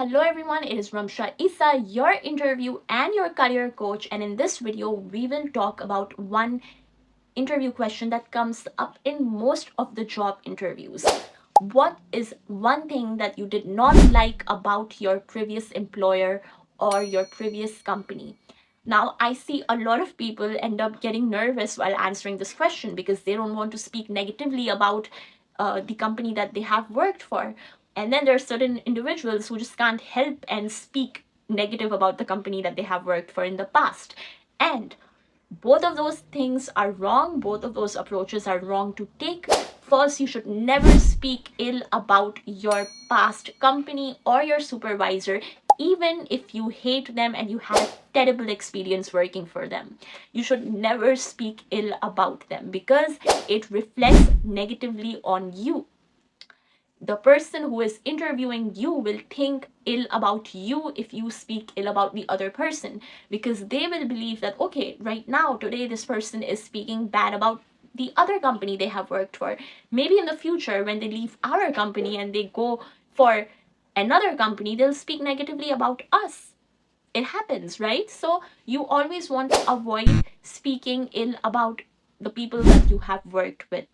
Hello everyone, it is Ramsha Essa, your interview and your career coach, and in this video we will talk about one interview question that comes up in most of the job interviews. What is one thing that you did not like about your previous employer or your previous company? Now, I see a lot of people end up getting nervous while answering this question because they don't want to speak negatively about the company that they have worked for. And then there are certain individuals who just can't help and speak negative about the company that they have worked for in the past. And both of those things are wrong. Both of those approaches are wrong to take. First, you should never speak ill about your past company or your supervisor, even if you hate them and you had a terrible experience working for them. You should never speak ill about them because it reflects negatively on you. The person who is interviewing you will think ill about you if you speak ill about the other person, because they will believe that, okay, right now, today, this person is speaking bad about the other company they have worked for. Maybe in the future, when they leave our company and they go for another company, they'll speak negatively about us. It happens, right? So you always want to avoid speaking ill about the people that you have worked with.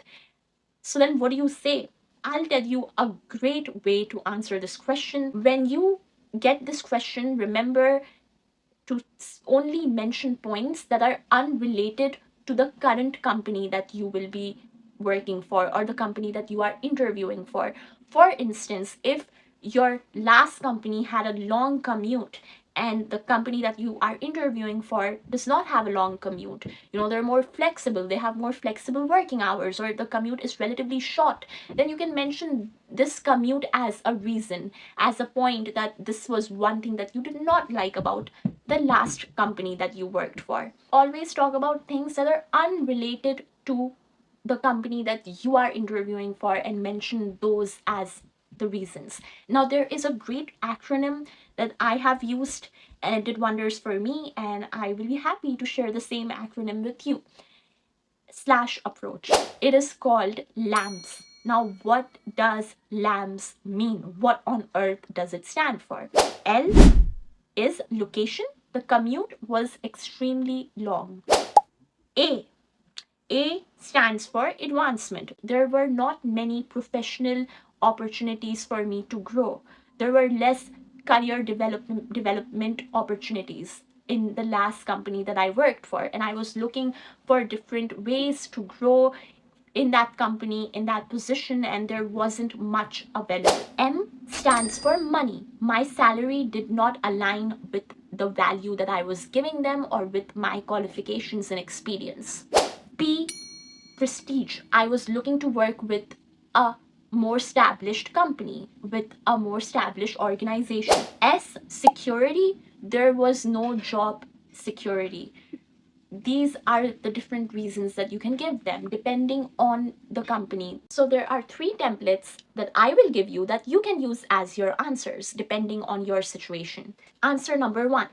So then what do you say? I'll tell you a great way to answer this question. When you get this question, remember to only mention points that are unrelated to the current company that you will be working for or the company that you are interviewing for. For instance, if your last company had a long commute and the company that you are interviewing for does not have a long commute, they're more flexible, they have more flexible working hours, or the commute is relatively short, then you can mention this commute as a reason, as a point that this was one thing that you did not like about the last company that you worked for. Always talk about things that are unrelated to the company that you are interviewing for and mention those as the reasons. Now, there is a great acronym that I have used and it did wonders for me, and I will be happy to share the same acronym with you. Slash approach. It is called LAMS. Now, what does LAMS mean? What on earth does it stand for? L is location. The commute was extremely long. A stands for advancement. There were not many professional opportunities for me to grow. There were less career development opportunities in the last company that I worked for, and I was looking for different ways to grow in that company, in that position, and there wasn't much available. M stands for money. My salary did not align with the value that I was giving them or with my qualifications and experience. P, prestige. I was looking to work with a more established company, with a more established organization. S, security. There was no job security. These are the different reasons that you can give them depending on the company. So there are 3 templates that I will give you that you can use as your answers depending on your situation. Answer number 1.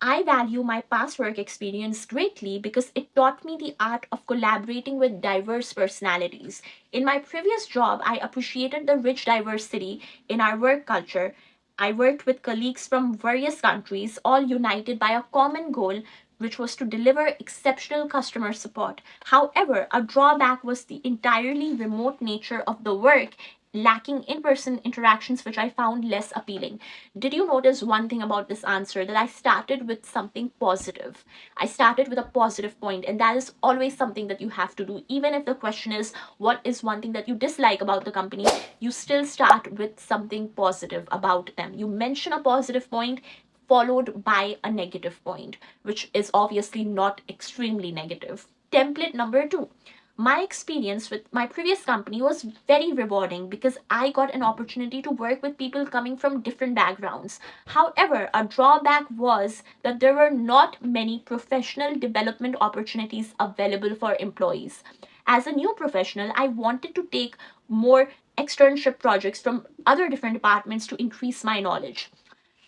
I value my past work experience greatly because it taught me the art of collaborating with diverse personalities. In my previous job, I appreciated the rich diversity in our work culture. I worked with colleagues from various countries, all united by a common goal, which was to deliver exceptional customer support. However, a drawback was the entirely remote nature of the work, lacking in-person interactions, which I found less appealing. Did you notice one thing about this answer? That I started with something positive. I started with a positive point, and that is always something that you have to do. Even if the question is, what is one thing that you dislike about the company? You still start with something positive about them. You mention a positive point followed by a negative point, which is obviously not extremely negative. Template number 2. My experience with my previous company was very rewarding because I got an opportunity to work with people coming from different backgrounds. However, a drawback was that there were not many professional development opportunities available for employees. As a new professional, I wanted to take more externship projects from other different departments to increase my knowledge.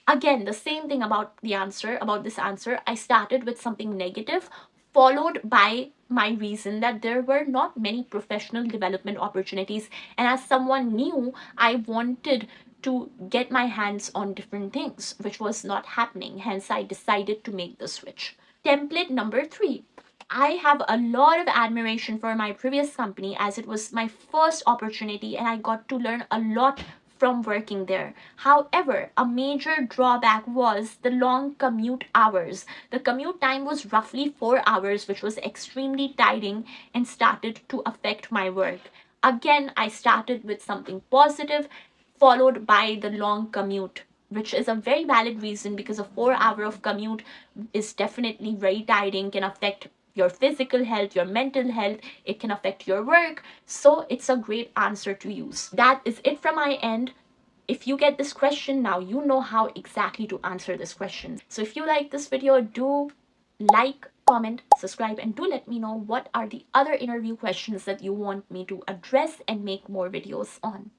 Again, the same thing about this answer. I started with something negative, followed by my reason that there were not many professional development opportunities. And as someone new, I wanted to get my hands on different things, which was not happening. Hence, I decided to make the switch. Template number 3. I have a lot of admiration for my previous company as it was my first opportunity and I got to learn a lot from working there. However, a major drawback was the long commute hours. The commute time was roughly 4 hours, which was extremely tiring and started to affect my work. Again, I started with something positive, followed by the long commute, which is a very valid reason because a 4 hour of commute is definitely very tiring, can affect your physical health, your mental health, it can affect your work. So it's a great answer to use. That is it from my end. If you get this question now, you know how exactly to answer this question. So if you like this video, do like, comment, subscribe, and do let me know what are the other interview questions that you want me to address and make more videos on.